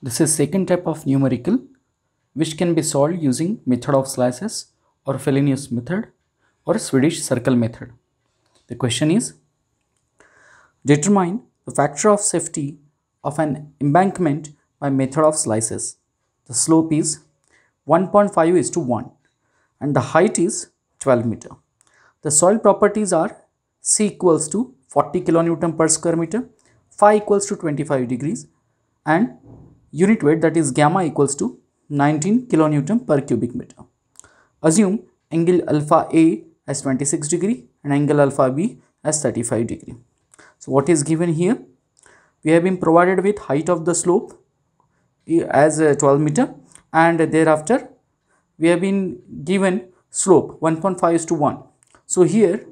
This is second type of numerical which can be solved using method of slices or Frobenius method or Swedish circle method. The question is, determine the factor of safety of an embankment by method of slices. The slope is 1.5:1 and the height is 12 meter. The soil properties are C equals to 40 kilonewton per square meter, phi equals to 25 degrees and unit weight, that is gamma, equals to 19 kilonewton per cubic meter. Assume angle alpha A as 26 degree and angle alpha B as 35 degree. So what is given here? We have been provided with height of the slope as 12 meter and thereafter we have been given slope 1.5:1. So here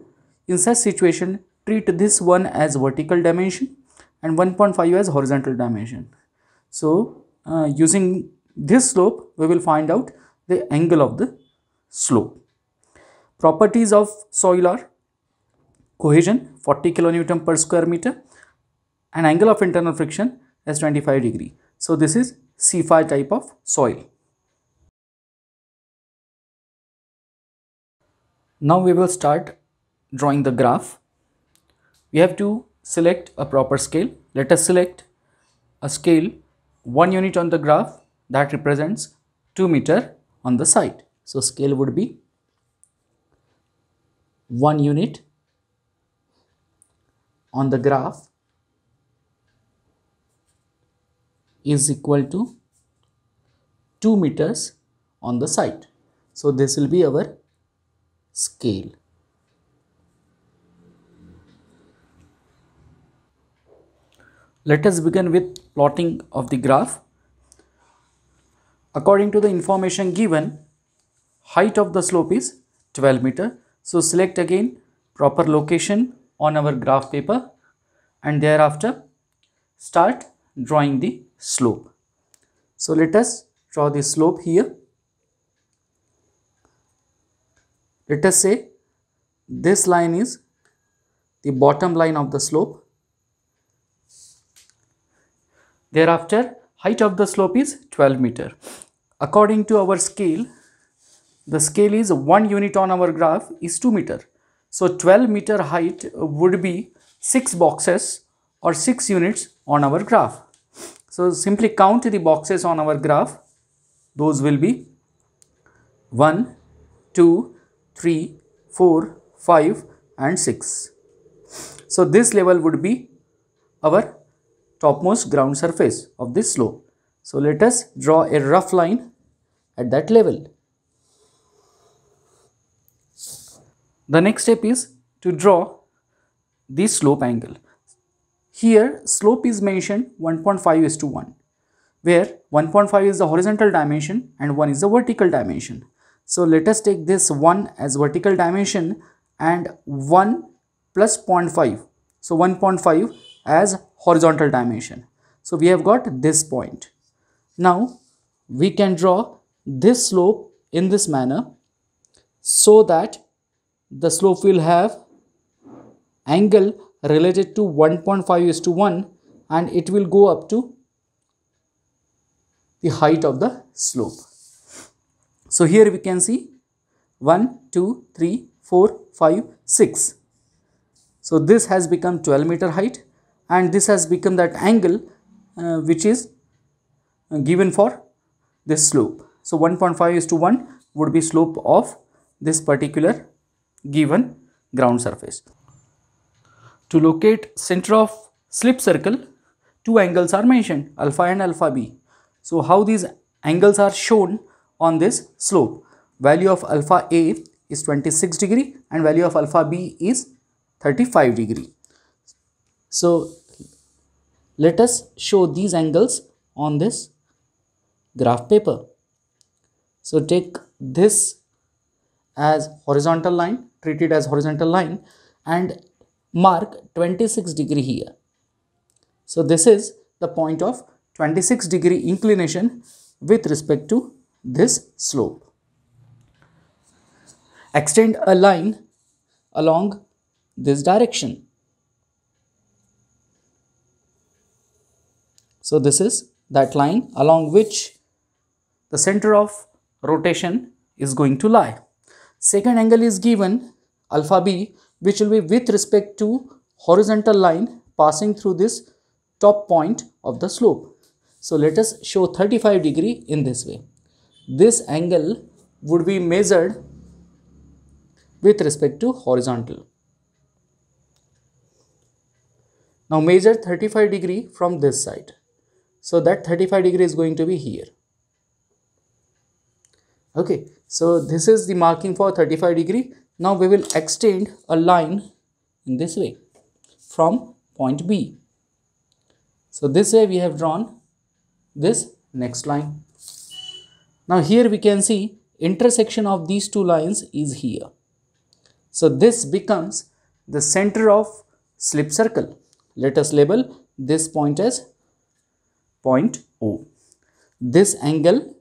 in such situation, treat this one as vertical dimension and 1.5 as horizontal dimension. So using this slope we will find out the angle of the slope. Properties of soil are cohesion 40 kilonewton per square meter and angle of internal friction as 25 degree. So this is C5 type of soil. Now we will start drawing the graph. We have to select a proper scale. Let us select a scale 1 unit on the graph that represents 2 meter on the side. So scale would be 1 unit on the graph is equal to 2 meters on the side. So this will be our scale. Let us begin with plotting of the graph. According to the information given, height of the slope is 12 meter. So select again proper location on our graph paper and thereafter start drawing the slope. So let us draw the slope here. Let us say this line is the bottom line of the slope. Thereafter height of the slope is 12 meter. According to our scale, the scale is 1 unit on our graph is 2 meter. So 12 meter height would be 6 boxes or 6 units on our graph. So simply count the boxes on our graph. Those will be 1, 2, 3, 4, 5 and 6. So this level would be our topmost ground surface of this slope. So let us draw a rough line at that level. The next step is to draw the slope angle. Here slope is mentioned 1.5:1, where 1.5 is the horizontal dimension and 1 is the vertical dimension. So let us take this 1 as vertical dimension and 1 plus 0.5. So 1.5 as horizontal dimension. So we have got this point. Now we can draw this slope in this manner so that the slope will have angle related to 1.5:1 and it will go up to the height of the slope. So here we can see 1, 2, 3, 4, 5, 6. So this has become 12 meter height and this has become that angle which is given for this slope. So 1.5:1 would be slope of this particular given ground surface. To locate center of slip circle, two angles are mentioned, alpha and alpha b. So how these angles are shown on this slope? Value of alpha A is 26 degree and value of alpha B is 35 degree. So let us show these angles on this graph paper. So take this as horizontal line, treat it as horizontal line and mark 26 degree here. So this is the point of 26 degree inclination with respect to this slope. Extend a line along this direction. So this is that line along which the center of rotation is going to lie. Second angle is given alpha b, which will be with respect to horizontal line passing through this top point of the slope. So let us show 35 degree in this way. This angle would be measured with respect to horizontal. Now measure 35 degree from this side. So that 35 degree is going to be here. Okay, so this is the marking for 35 degree. Now we will extend a line in this way from point B. So this way we have drawn this next line. Now here we can see intersection of these two lines is here. So this becomes the center of slip circle. Let us label this point as point O. This angle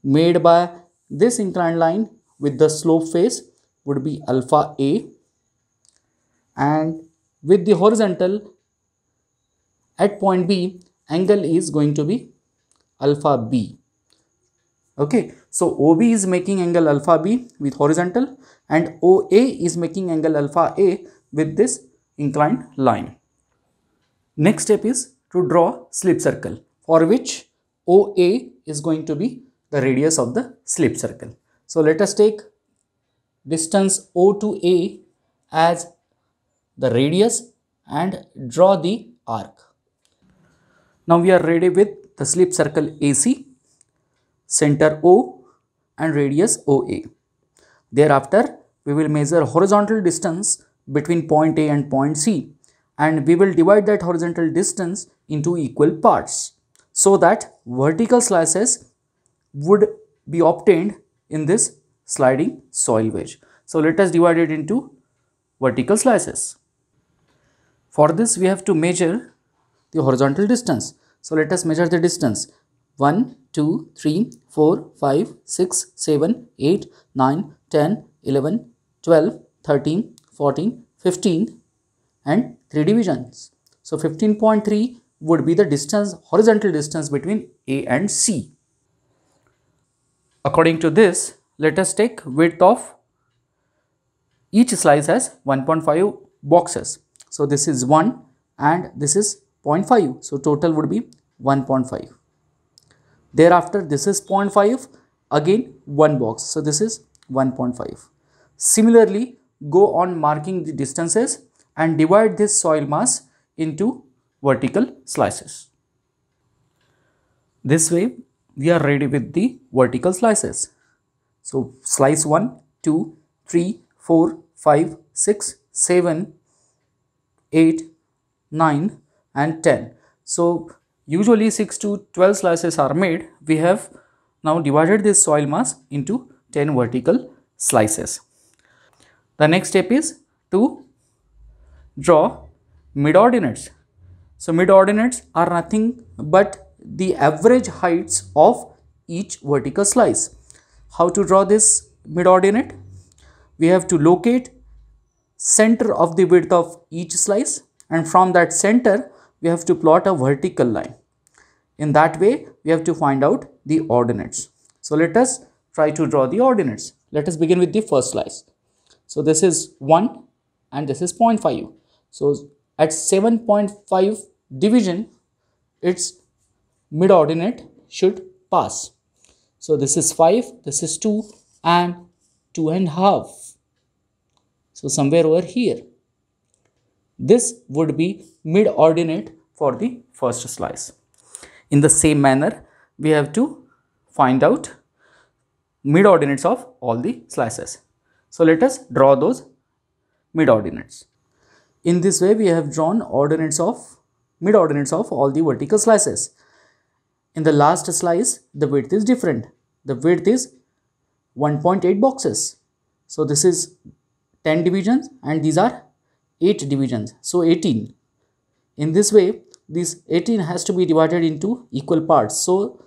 made by this inclined line with the slope face would be alpha A, and with the horizontal at point B, angle is going to be alpha B. Okay, so OB is making angle alpha B with horizontal, and OA is making angle alpha A with this inclined line. Next step is to draw slip circle, for which OA is going to be the radius of the slip circle. So let us take distance O to A as the radius and draw the arc. Now we are ready with the slip circle AC, center O and radius OA. Thereafter, we will measure horizontal distance between point A and point C, and we will divide that horizontal distance into equal parts so that vertical slices would be obtained in this sliding soil wedge. So let us divide it into vertical slices. For this we have to measure the horizontal distance. So let us measure the distance. 1, 2, 3, 4, 5, 6, 7, 8, 9, 10, 11, 12, 13, 14, 15 and 3 divisions. So 15.3 would be the distance, horizontal distance between A and C. According to this, let us take width of each slice as 1.5 boxes. So this is 1 and this is 0.5. So total would be 1.5. Thereafter this is 0.5, again 1 box. So this is 1.5. Similarly, go on marking the distances and divide this soil mass into vertical slices. This way we are ready with the vertical slices. So slice 1, 2, 3, 4, 5, 6, 7, 8, 9 and 10. So usually 6 to 12 slices are made. We have now divided this soil mass into 10 vertical slices. The next step is to draw mid-ordinates. So mid-ordinates are nothing but the average heights of each vertical slice. How to draw this mid-ordinate? We have to locate center of the width of each slice, and from that center we have to plot a vertical line. In that way we have to find out the ordinates. So let us try to draw the ordinates. Let us begin with the first slice. So this is 1 and this is 0.5. So at 7.5 division, its mid-ordinate should pass. So this is 5, this is 2 and 2.5. So somewhere over here. This would be mid-ordinate for the first slice. In the same manner, we have to find out mid-ordinates of all the slices. So let us draw those mid-ordinates. In this way, we have drawn mid-ordinates of all the vertical slices. In the last slice, the width is different. The width is 1.8 boxes. So this is 10 divisions and these are 8 divisions. So 18. In this way, this 18 has to be divided into equal parts. So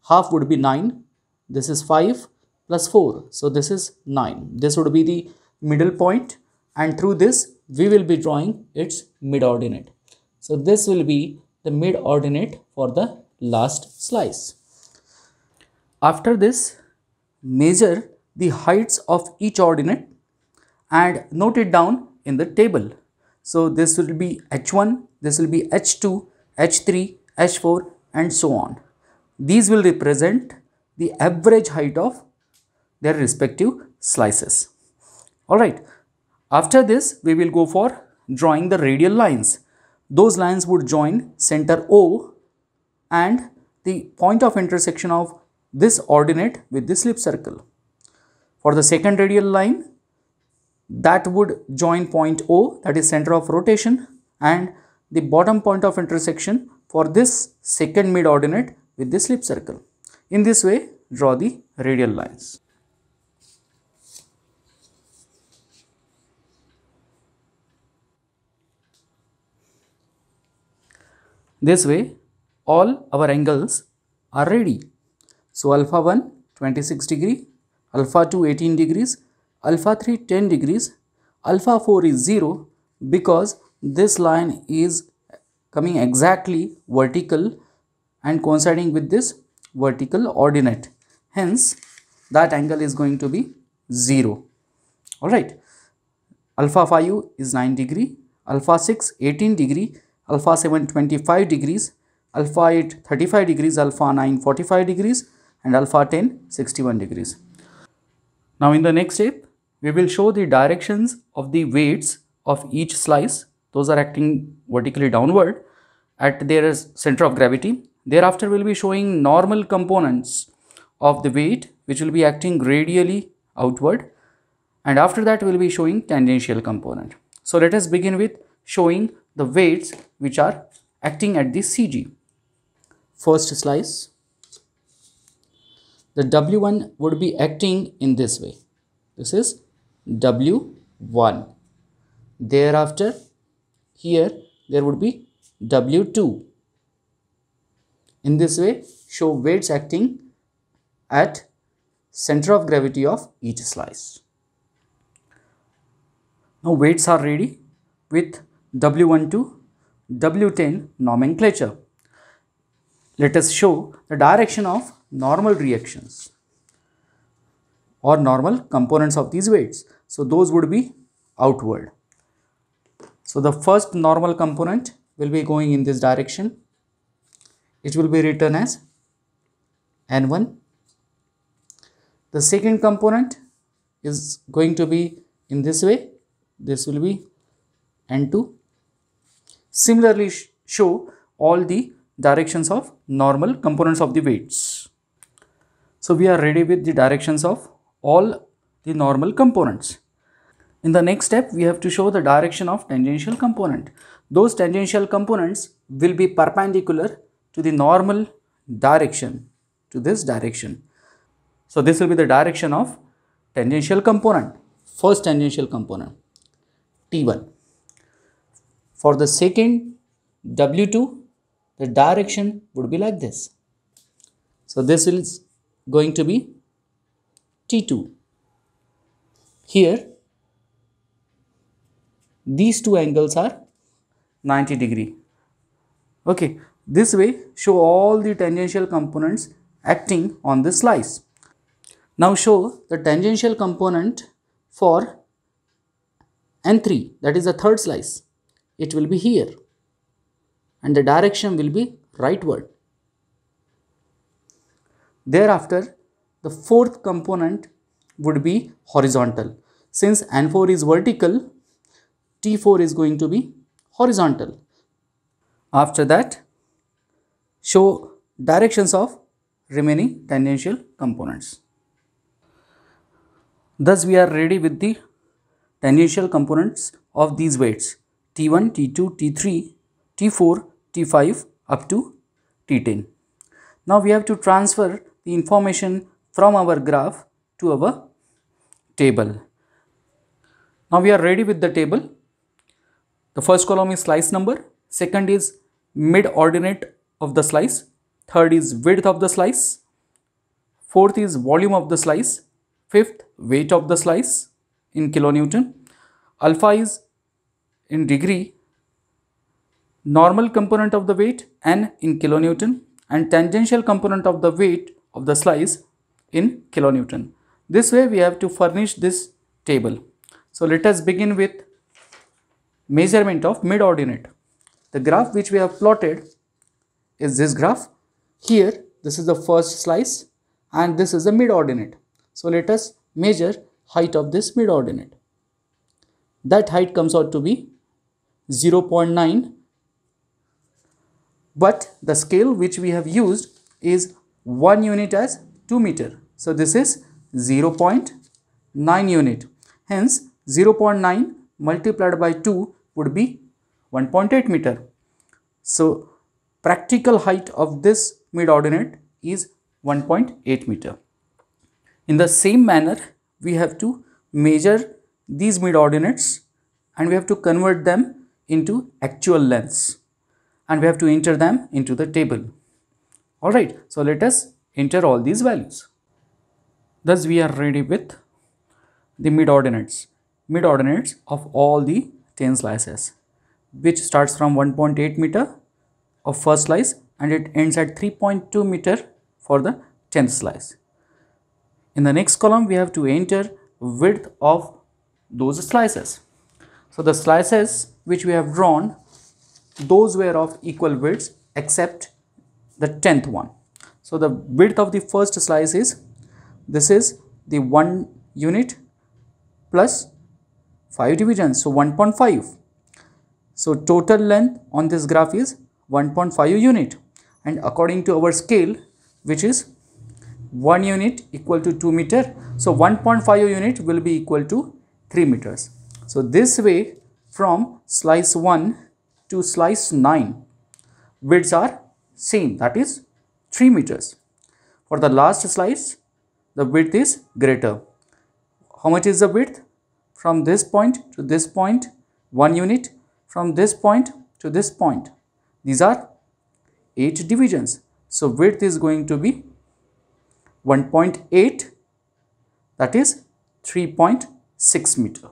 half would be 9. This is 5 plus 4. So this is 9. This would be the middle point, and through this we will be drawing its mid-ordinate. So this will be the mid-ordinate for the last slice. After this, measure the heights of each ordinate and note it down in the table. So this will be h1, this will be h2, h3, h4 and so on. These will represent the average height of their respective slices. Alright, after this we will go for drawing the radial lines. Those lines would join center O and the point of intersection of this ordinate with the slip circle. For the second radial line, that would join point O, that is center of rotation, and the bottom point of intersection for this second mid ordinate with the slip circle. In this way, draw the radial lines. This way, all our angles are ready. So alpha 1 26 degree, alpha 2 18 degrees, alpha 3 10 degrees, alpha 4 is 0 because this line is coming exactly vertical and coinciding with this vertical ordinate. Hence, that angle is going to be 0. Alright. Alpha 5 is 9 degree, alpha 6 18 degree, alpha 7 25 degrees, alpha 8 35 degrees, alpha 9 45 degrees and alpha 10 61 degrees. Now in the next step, we will show the directions of the weights of each slice. Those are acting vertically downward at their center of gravity. Thereafter, we will be showing normal components of the weight which will be acting radially outward, and after that we will be showing tangential component. So let us begin with showing the weights which are acting at the CG. First slice, the W1 would be acting in this way. This is W1. Thereafter, here there would be W2. In this way, show weights acting at center of gravity of each slice. Now weights are ready with W1 to W10 nomenclature. Let us show the direction of normal reactions or normal components of these weights. So those would be outward. So the first normal component will be going in this direction. It will be written as N1. The second component is going to be in this way. This will be N2. Similarly, show all the directions of normal components of the weights. So we are ready with the directions of all the normal components. In the next step, we have to show the direction of tangential component. Those tangential components will be perpendicular to the normal direction, to this direction. So this will be the direction of tangential component. First tangential component, T1. For the second, W2, the direction would be like this. So this is going to be T2. Here, these two angles are 90 degree. Okay, this way show all the tangential components acting on this slice. Now show the tangential component for N3, that is the third slice. It will be here and the direction will be rightward. Thereafter, the fourth component would be horizontal. Since N4 is vertical, T4 is going to be horizontal. After that, show directions of remaining tangential components. Thus, we are ready with the tangential components of these weights T1, T2, T3, T4, T5 up to T10. Now we have to transfer the information from our graph to our table. Now we are ready with the table. The first column is slice number, second is mid ordinate of the slice, third is width of the slice, fourth is volume of the slice, fifth weight of the slice in kilonewton, alpha is in degree, normal component of the weight N in kilonewton, and tangential component of the weight of the slice in kilonewton. This way we have to furnish this table. So let us begin with measurement of mid-ordinate. The graph which we have plotted is this graph. Here this is the first slice and this is the mid-ordinate. So let us measure height of this mid-ordinate. That height comes out to be 0.9, but the scale which we have used is 1 unit as 2 meter. So this is 0.9 unit. Hence 0.9 multiplied by 2 would be 1.8 meter. So practical height of this mid-ordinate is 1.8 meter. In the same manner, we have to measure these mid-ordinates and we have to convert them into actual lengths and we have to enter them into the table. Alright, so let us enter all these values. Thus we are ready with the mid-ordinates of all the 10 slices, which starts from 1.8 meter of first slice and it ends at 3.2 meter for the 10th slice. In the next column, we have to enter width of those slices. So the slices which we have drawn, those were of equal widths except the 10th one. So the width of the first slice is, this is the 1 unit plus 5 divisions, so 1.5. So total length on this graph is 1.5 unit, and according to our scale, which is 1 unit equal to 2 meter, so 1.5 unit will be equal to 3 meters. So this way, from slice 1 to slice 9, widths are same, that is 3 meters. For the last slice, the width is greater. How much is the width? From this point to this point, 1 unit. From this point to this point, these are 8 divisions. So width is going to be 1.8, that is 3.6 meter.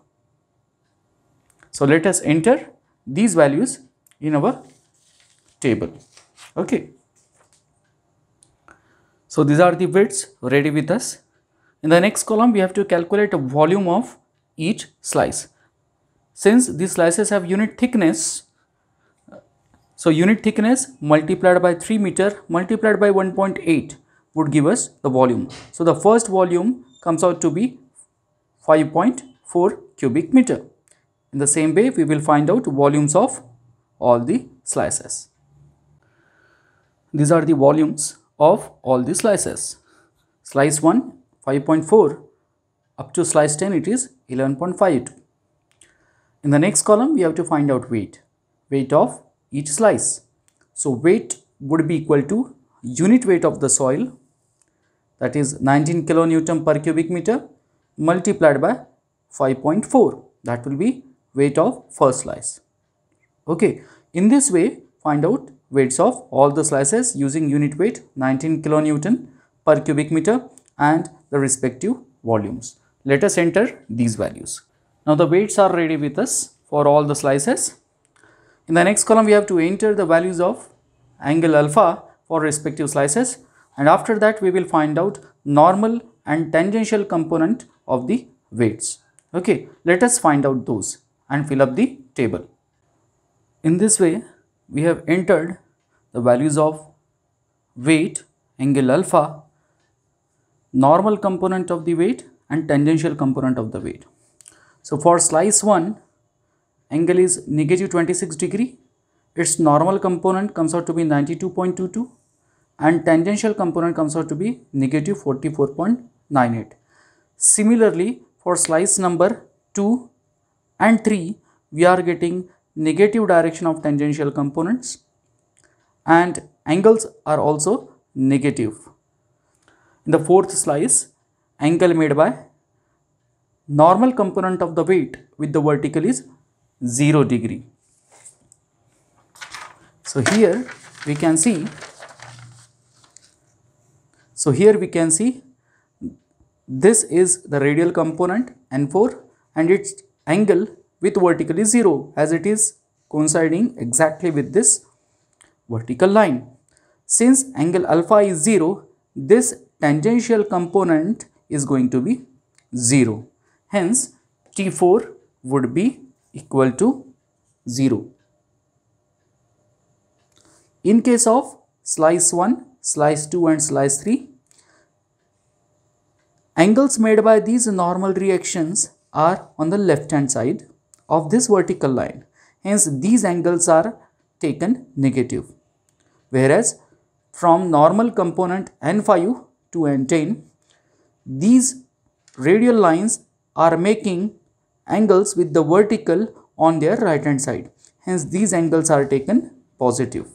So let us enter these values in our table. Okay. So these are the widths ready with us. In the next column, we have to calculate a volume of each slice. Since these slices have unit thickness, so unit thickness multiplied by 3 meter multiplied by 1.8 would give us the volume. So the first volume comes out to be 5.4 cubic meter. In the same way, we will find out volumes of all the slices. These are the volumes of all the slices. Slice 1, 5.4, up to slice 10 it is 11.52. In the next column, we have to find out weight of each slice. So weight would be equal to unit weight of the soil, that is 19 kilonewton per cubic meter, multiplied by 5.4, that will be weight of first slice. Okay, in this way, find out weights of all the slices using unit weight 19 kilonewton per cubic meter and the respective volumes. Let us enter these values. Now the weights are ready with us for all the slices. In the next column, we have to enter the values of angle alpha for respective slices, and after that we will find out normal and tangential component of the weights. Okay, let us find out those and fill up the table. In this way, we have entered the values of weight, angle alpha, normal component of the weight and tangential component of the weight. So for slice 1, angle is negative 26 degree, its normal component comes out to be 92.22 and tangential component comes out to be negative 44.98. Similarly, for slice number 2 and 3, we are getting negative direction of tangential components and angles are also negative. In the fourth slice, angle made by normal component of the weight with the vertical is 0 degree. So here we can see, this is the radial component N4 and its angle with vertical is 0 as it is coinciding exactly with this vertical line. Since angle alpha is 0, this tangential component is going to be 0. Hence, T4 would be equal to 0. In case of slice 1, slice 2 and slice 3, angles made by these normal reactions are on the left hand side of this vertical line. Hence, these angles are taken negative. Whereas, from normal component N5 to N10, these radial lines are making angles with the vertical on their right hand side. Hence, these angles are taken positive.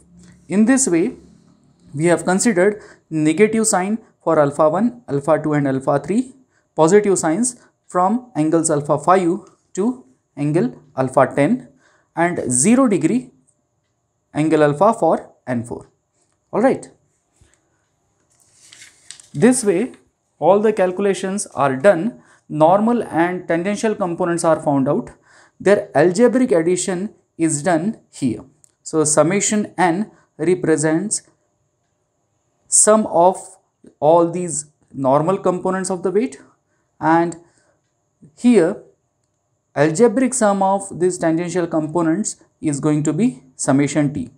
In this way, we have considered negative sign for alpha 1, alpha 2 and alpha 3, positive signs from angles alpha 5 to angle alpha 10 and 0 degree angle alpha for N4. Alright. This way, all the calculations are done, normal and tangential components are found out, their algebraic addition is done here. So, summation n represents sum of all these normal components of the weight, and here algebraic sum of these tangential components is going to be summation t.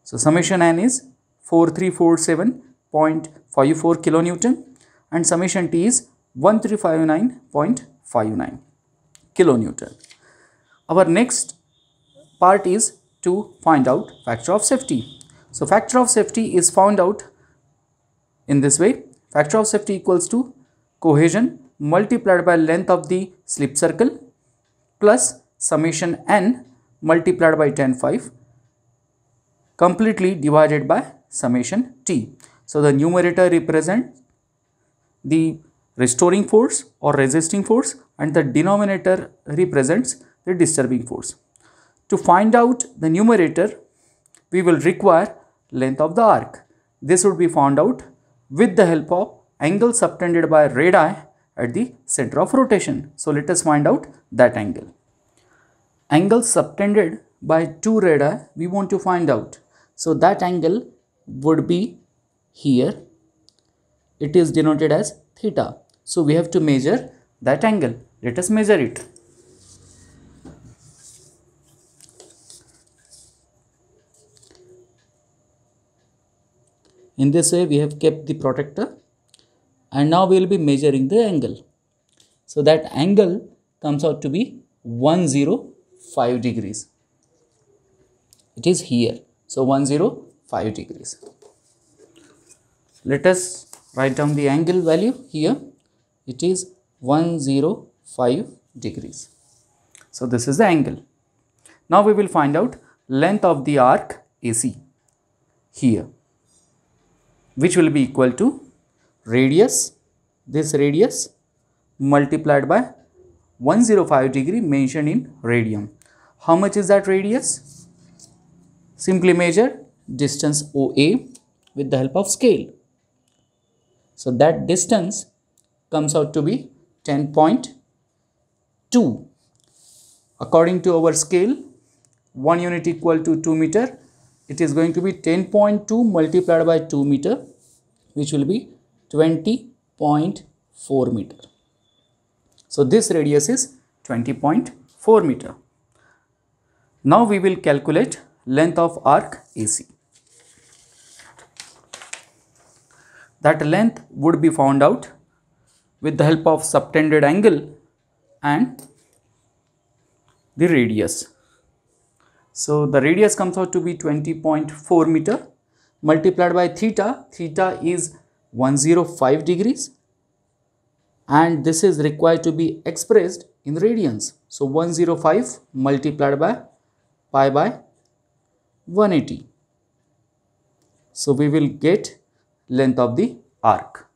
So, summation n is 4347.54 kilonewton and summation t is 1359.59 kilonewton. Our next part is to find out factor of safety. So, factor of safety is found out in this way. Factor of safety equals to cohesion multiplied by length of the slip circle plus summation n multiplied by tan phi completely divided by summation t. So, the numerator represents the restoring force or resisting force and the denominator represents the disturbing force. To find out the numerator, we will require length of the arc. This would be found out with the help of angle subtended by radii at the center of rotation. So, let us find out that angle. Angle subtended by 2 radii we want to find out. So, that angle would be here. It is denoted as theta. So, we have to measure that angle. Let us measure it. In this way, we have kept the protector and now we will be measuring the angle. So, that angle comes out to be 105 degrees. It is here. So, 105 degrees. Let us write down the angle value here. It is 105 degrees. So, this is the angle. Now, we will find out length of the arc AC here, which will be equal to radius, this radius multiplied by 105 degree mentioned in radian. How much is that radius? Simply measure distance OA with the help of scale. So, that distance comes out to be 10.2. According to our scale, 1 unit equal to 2 meter. It is going to be 10.2 multiplied by 2 meter, which will be 20.4 meter. So, this radius is 20.4 meter. Now, we will calculate length of arc AC. That length would be found out with the help of subtended angle and the radius. So, the radius comes out to be 20.4 meter multiplied by theta. Theta is 105 degrees and this is required to be expressed in radians. So, 105 multiplied by pi by 180. So, we will get length of the arc.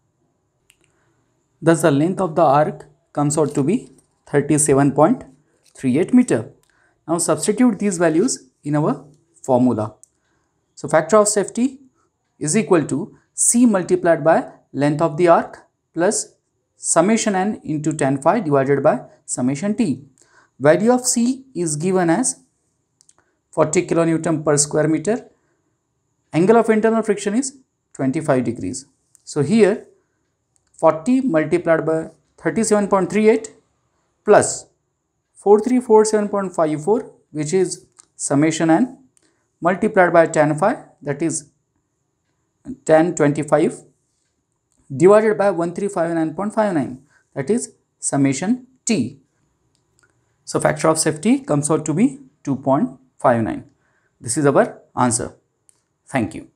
Thus, the length of the arc comes out to be 37.38 meter. Now, substitute these values in our formula. So, factor of safety is equal to C multiplied by length of the arc plus summation n into tan phi divided by summation t. Value of C is given as 40 kilonewton per square meter Angle of internal friction is 25 degrees. So here 40 multiplied by 37.38 plus 4347.54, which is summation n, multiplied by tan phi, that is tan 25, divided by 1359.59, that is summation t. So factor of safety comes out to be 2.59. This is our answer. Thank you.